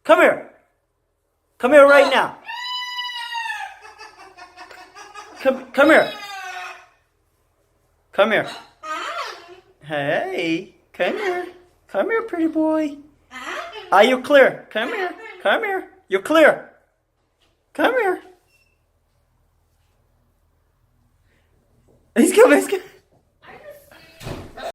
Come here. Come here right now. Come here. Come here. Hey, come here. Come here, pretty boy. Are you clear? Come here. Come here. You're clear. Come here. He's coming. He's coming.